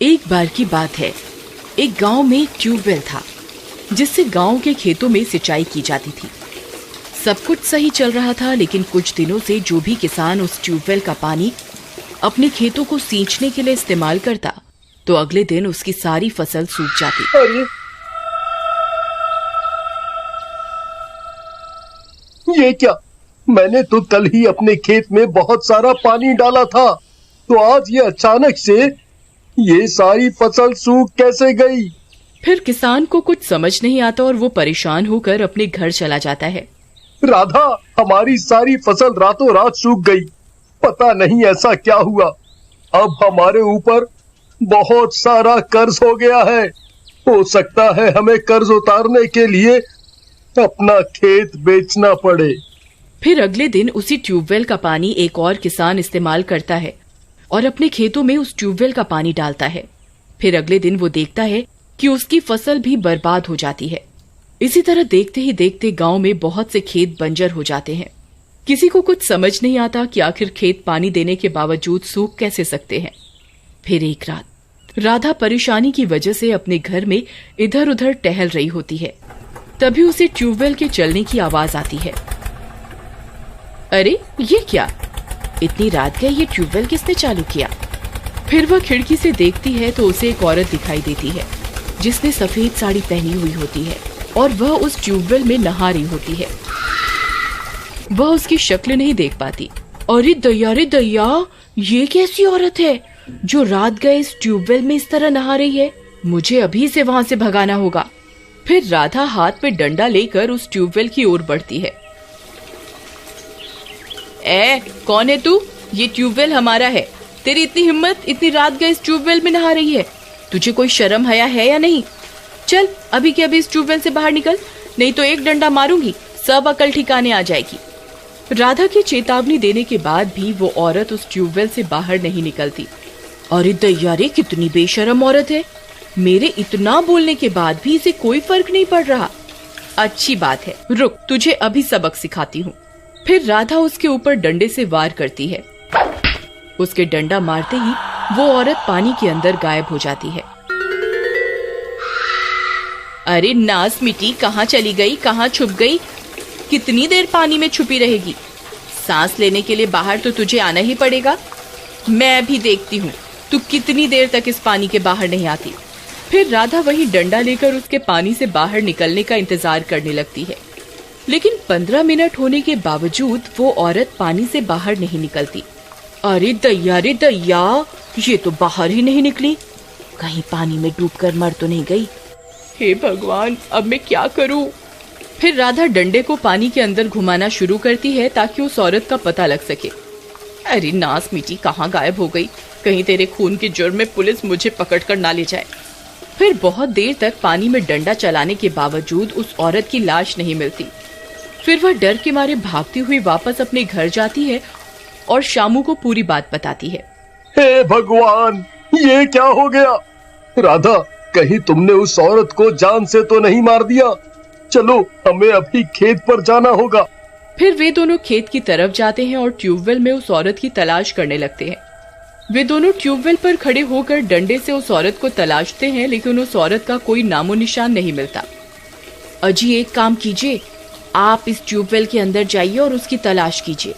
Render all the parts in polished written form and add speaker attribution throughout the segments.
Speaker 1: एक बार की बात है, एक गांव में एक ट्यूबवेल था जिससे गांव के खेतों में सिंचाई की जाती थी। सब कुछ सही चल रहा था, लेकिन कुछ दिनों से जो भी किसान उस ट्यूबवेल का पानी अपने खेतों को सींचने के लिए इस्तेमाल करता, तो अगले दिन उसकी सारी फसल सूख जाती।
Speaker 2: अरे ये क्या? मैंने तो कल ही अपने खेत में बहुत सारा पानी डाला था, तो आज ये अचानक से ये सारी फसल सूख कैसे गई?
Speaker 1: फिर किसान को कुछ समझ नहीं आता और वो परेशान होकर अपने घर चला जाता है।
Speaker 2: राधा, हमारी सारी फसल रातों रात सूख गई। पता नहीं ऐसा क्या हुआ। अब हमारे ऊपर बहुत सारा कर्ज हो गया है। हो सकता है हमें कर्ज उतारने के लिए अपना खेत बेचना पड़े।
Speaker 1: फिर अगले दिन उसी ट्यूबवेल का पानी एक और किसान इस्तेमाल करता है और अपने खेतों में उस ट्यूबवेल का पानी डालता है। फिर अगले दिन वो देखता है कि उसकी फसल भी बर्बाद हो जाती है। इसी तरह देखते ही देखते गांव में बहुत से खेत बंजर हो जाते हैं। किसी को कुछ समझ नहीं आता कि आखिर खेत पानी देने के बावजूद सूख कैसे सकते हैं। फिर एक रात राधा परेशानी की वजह से अपने घर में इधर उधर टहल रही होती है। तभी उसे ट्यूबवेल के चलने की आवाज आती है। अरे ये क्या, इतनी रात गई, ये ट्यूबवेल किसने चालू किया? फिर वह खिड़की से देखती है तो उसे एक औरत दिखाई देती है जिसने सफेद साड़ी पहनी हुई होती है और वह उस ट्यूबवेल में नहा रही होती है। वह उसकी शक्ल नहीं देख पाती। अरे दैया, ये कैसी औरत है जो रात गए इस ट्यूबवेल में इस तरह नहा रही है? मुझे अभी से वहां से भगाना होगा। फिर राधा हाथ में डंडा लेकर उस ट्यूबवेल की ओर बढ़ती है। कौन है तू? ये ट्यूबवेल हमारा है। तेरी इतनी हिम्मत, इतनी रात गए इस ट्यूबवेल में नहा रही है? तुझे कोई शर्म हया है या नहीं? चल अभी के अभी इस ट्यूबवेल से बाहर निकल, नहीं तो एक डंडा मारूंगी, सब अकल ठिकाने आ जाएगी। राधा की चेतावनी देने के बाद भी वो औरत उस ट्यूबवेल से बाहर नहीं निकलती। अरे दैया रे, कितनी बेशरम औरत है। मेरे इतना बोलने के बाद भी इसे कोई फर्क नहीं पड़ रहा। अच्छी बात है, रुक, तुझे अभी सबक सिखाती हूँ। फिर राधा उसके ऊपर डंडे से वार करती है। उसके डंडा मारते ही वो औरत पानी के अंदर गायब हो जाती है। अरे नास मिटी, कहाँ चली गई, कहाँ छुप गई? कितनी देर पानी में छुपी रहेगी? सांस लेने के लिए बाहर तो तुझे आना ही पड़ेगा। मैं भी देखती हूँ तू कितनी देर तक इस पानी के बाहर नहीं आती। फिर राधा वही डंडा लेकर उसके पानी से बाहर निकलने का इंतजार करने लगती है, लेकिन 15 मिनट होने के बावजूद वो औरत पानी से बाहर नहीं निकलती। अरे दैया रे दैया, ये तो बाहर ही नहीं निकली, कहीं पानी में डूबकर मर तो नहीं गई। हे भगवान, अब मैं क्या करूं? फिर राधा डंडे को पानी के अंदर घुमाना शुरू करती है ताकि उस औरत का पता लग सके। अरे नास मिटी, कहाँ गायब हो गई? कहीं तेरे खून के जुर्म में पुलिस मुझे पकड़ कर ना ले जाए। फिर बहुत देर तक पानी में डंडा चलाने के बावजूद उस औरत की लाश नहीं मिलती। फिर वह डर के मारे भागती हुई वापस अपने घर जाती है और शामू को पूरी बात बताती है।
Speaker 2: हे भगवान, ये क्या हो गया? राधा, कहीं तुमने उस औरत को जान से तो नहीं मार दिया? चलो, हमें अभी खेत पर जाना होगा।
Speaker 1: फिर वे दोनों खेत की तरफ जाते हैं और ट्यूबवेल में उस औरत की तलाश करने लगते हैं। वे दोनों ट्यूबवेल पर खड़े होकर डंडे से उस औरत को तलाशते हैं, लेकिन उस औरत का कोई नामो निशान नहीं मिलता। अजी, एक काम कीजिए, आप इस ट्यूबवेल के अंदर जाइए और उसकी तलाश कीजिए।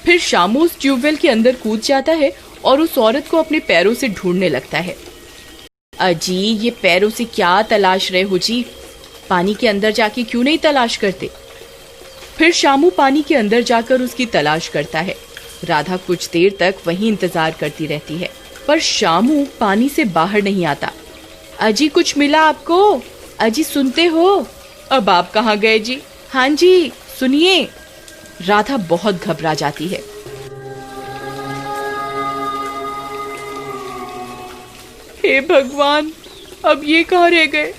Speaker 1: फिर शामू उस ट्यूबवेल के अंदर कूद जाता है और उस औरत को अपने पैरों से ढूंढने लगता है। अजी, ये पैरों से क्या तलाश रहे हो जी? पानी के अंदर जाके क्यों नहीं तलाश करते? फिर शामू पानी के अंदर जाकर उसकी तलाश करता है। राधा कुछ देर तक वहीं इंतजार करती रहती है, पर शामू पानी से बाहर नहीं आता। अजी, कुछ मिला आपको? अजी, सुनते हो? अब आप कहाँ गए जी? हाँ जी, सुनिए। राधा बहुत घबरा जाती है। हे भगवान, अब ये कहाँ रह गए?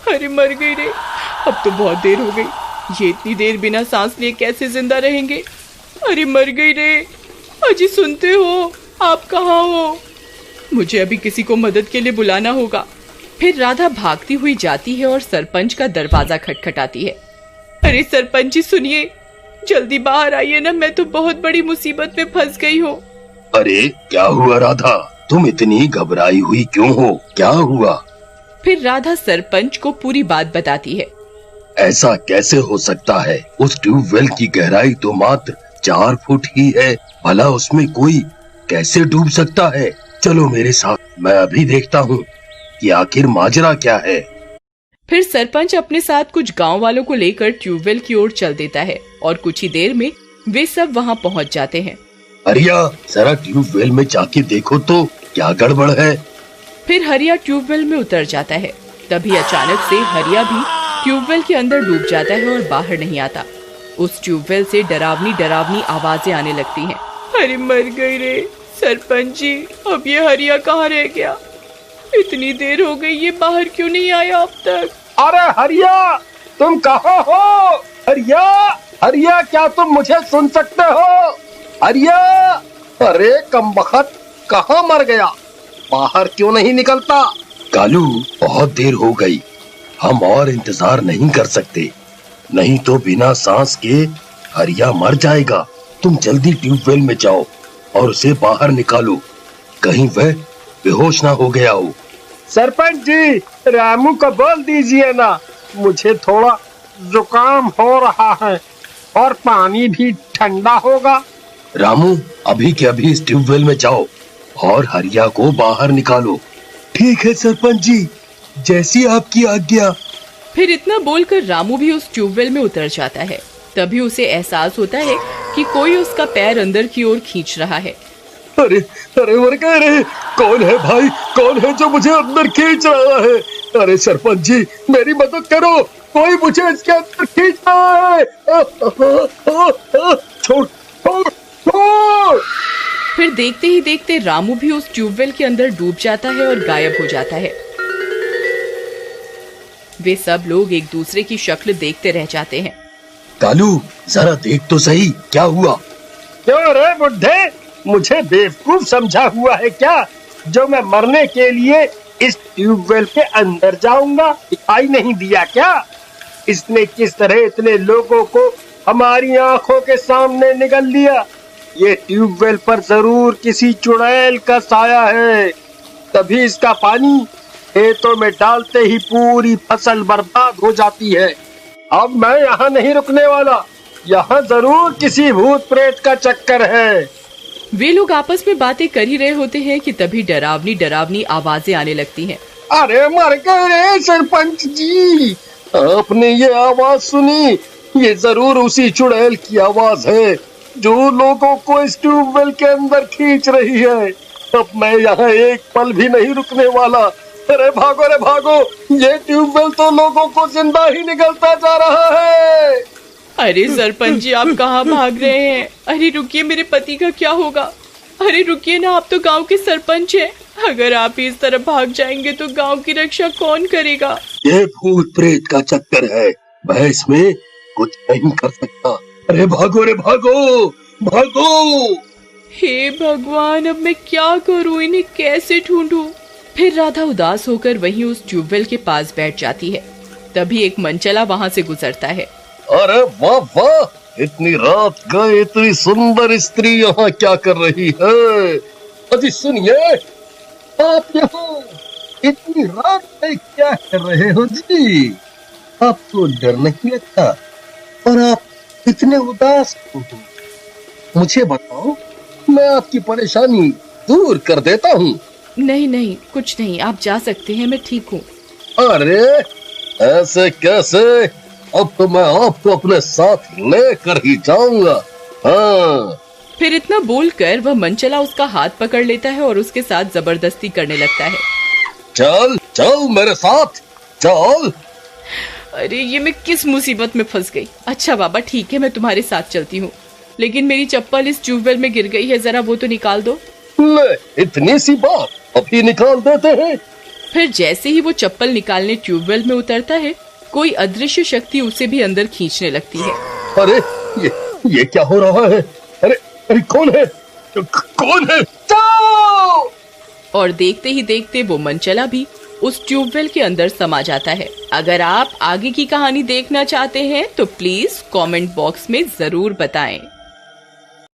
Speaker 1: अरे मर गई रे, अब तो बहुत देर हो गई। ये इतनी देर बिना सांस लिए कैसे जिंदा रहेंगे? अरे मर गई रे। अजी, सुनते हो? आप कहाँ हो? मुझे अभी किसी को मदद के लिए बुलाना होगा। फिर राधा भागती हुई जाती है और सरपंच का दरवाजा खटखटाती है। अरे सरपंच जी, सुनिए, जल्दी बाहर आइए ना, मैं तो बहुत बड़ी मुसीबत में फंस गई हूँ।
Speaker 2: अरे क्या हुआ राधा? तुम इतनी घबराई हुई क्यों हो? क्या हुआ?
Speaker 1: फिर राधा सरपंच को पूरी बात बताती है।
Speaker 2: ऐसा कैसे हो सकता है? उस ट्यूबवेल की गहराई तो मात्र 4 फुट ही है। भला उसमें कोई कैसे डूब सकता है? चलो मेरे साथ, मैं अभी देखता हूँ कि आखिर माजरा क्या है।
Speaker 1: फिर सरपंच अपने साथ कुछ गांव वालों को लेकर ट्यूबवेल की ओर चल देता है और कुछ ही देर में वे सब वहां पहुंच जाते हैं।
Speaker 2: हरिया, जरा ट्यूबवेल में जाके देखो तो क्या गड़बड़ है।
Speaker 1: फिर हरिया ट्यूबवेल में उतर जाता है। तभी अचानक से हरिया भी ट्यूबवेल के अंदर डूब जाता है और बाहर नहीं आता। उस ट्यूबवेल से डरावनी डरावनी आवाजें आने लगती हैं। अरे मर गई रे सरपंच जी, अब ये हरिया कहाँ रह गया? इतनी देर हो गई, ये बाहर क्यों नहीं आया अब तक?
Speaker 2: अरे हरिया, तुम कहाँ हो? हरिया, हरिया, क्या तुम मुझे सुन सकते हो? हरिया, अरे कमबख्त, कहाँ मर गया? बाहर क्यों नहीं निकलता? कालू, बहुत देर हो गई, हम और इंतजार नहीं कर सकते, नहीं तो बिना सांस के हरिया मर जाएगा। तुम जल्दी ट्यूबवेल में जाओ और उसे बाहर निकालो, कहीं वह बेहोश ना हो गया हो।
Speaker 3: सरपंच जी, रामू को बोल दीजिए ना, मुझे थोड़ा जुकाम हो रहा है और पानी भी ठंडा होगा।
Speaker 2: रामू, अभी के अभी इस ट्यूबवेल में जाओ और हरिया को बाहर निकालो। ठीक है सरपंच जी, जैसी आपकी आज्ञा।
Speaker 1: फिर इतना बोलकर रामू भी उस ट्यूबवेल में उतर जाता है। तभी उसे एहसास होता है कि कोई उसका पैर अंदर की ओर खींच रहा है।
Speaker 2: अरे अरे मर गए रे! कौन है भाई? कौन है जो मुझे अंदर खींच रहा है? अरे सरपंच जी, मेरी मदद करो, कोई मुझे इसके अंदर खींच रहा है। छोड़ छोड़ छोड़!
Speaker 1: फिर देखते ही देखते रामू भी उस ट्यूबवेल के अंदर डूब जाता है और गायब हो जाता है। वे सब लोग एक दूसरे की शक्ल देखते रह जाते हैं।
Speaker 2: कालू, जरा देख तो सही, क्या हुआ?
Speaker 3: क्यों रे बुड्ढे, मुझे बेवकूफ समझा हुआ है क्या, जो मैं मरने के लिए इस ट्यूबवेल के अंदर जाऊंगा? दिखाई नहीं दिया क्या इसने किस तरह इतने लोगों को हमारी आंखों के सामने निगल लिया? ये ट्यूबवेल पर जरूर किसी चुड़ैल का साया है, तभी इसका पानी खेतों में डालते ही पूरी फसल बर्बाद हो जाती है। अब मैं यहाँ नहीं रुकने वाला, यहाँ जरूर किसी भूत प्रेत का चक्कर है।
Speaker 1: वे लोग आपस में बातें कर ही रहे होते हैं कि तभी डरावनी डरावनी आवाजें आने लगती हैं।
Speaker 3: अरे मर गए रे सरपंच जी,
Speaker 2: आपने ये आवाज सुनी? ये जरूर उसी चुड़ैल की आवाज है जो लोगों को इस ट्यूबवेल के अंदर खींच रही है। अब मैं यहाँ एक पल भी नहीं रुकने वाला। अरे भागो रे भागो, ये ट्यूबवेल तो लोगों को जिंदा ही निकलता जा रहा है।
Speaker 1: अरे सरपंच जी, आप कहाँ भाग रहे हैं? अरे रुकिए, मेरे पति का क्या होगा? अरे रुकिए ना, आप तो गांव के सरपंच हैं। अगर आप इस तरफ भाग जाएंगे तो गांव की रक्षा कौन करेगा?
Speaker 2: ये भूत प्रेत का चक्कर है, मैं इसमें कुछ नहीं कर सकता। अरे भागो रे भागो, भागो!
Speaker 1: हे भगवान, अब मैं क्या करूं? इन्हें कैसे ढूंढूं? फिर राधा उदास होकर वहीं उस ट्यूबवेल के पास बैठ जाती है। तभी एक मनचला वहां से गुजरता है।
Speaker 2: अरे वाह वाह, इतनी रात गए इतनी सुंदर स्त्री यहाँ क्या कर रही है? अजी सुनिए, आप यहाँ इतनी रात में क्या कर रहे हो जी? आपको डर नहीं लगता? और आप इतने उदास क्यों हो? मुझे बताओ, मैं आपकी परेशानी दूर कर देता हूँ।
Speaker 1: नहीं नहीं, कुछ नहीं, आप जा सकते हैं, मैं ठीक हूँ।
Speaker 2: अरे ऐसे कैसे? अब तो मैं आपको अपने साथ लेकर ही जाऊंगा। हाँ।
Speaker 1: फिर इतना बोलकर वह मनचला उसका हाथ पकड़ लेता है और उसके साथ जबरदस्ती करने लगता है।
Speaker 2: चल चल मेरे साथ, चल।
Speaker 1: अरे ये मैं किस मुसीबत में फंस गई। अच्छा बाबा ठीक है, मैं तुम्हारे साथ चलती हूँ, लेकिन मेरी चप्पल इस ट्यूबवेल में गिर गई है, जरा वो तो निकाल दो।
Speaker 2: ले, इतनी सी बात, अभी निकाल देते हैं।
Speaker 1: फिर जैसे ही वो चप्पल निकालने ट्यूबवेल में उतरता है, कोई अदृश्य शक्ति उसे भी अंदर खींचने लगती है।
Speaker 2: अरे ये क्या हो रहा है? अरे अरे कौन है? कौन है? जाओ!
Speaker 1: और देखते ही देखते वो मनचला भी उस ट्यूबवेल के अंदर समा जाता है। अगर आप आगे की कहानी देखना चाहते हैं तो प्लीज कमेंट बॉक्स में जरूर बताएं।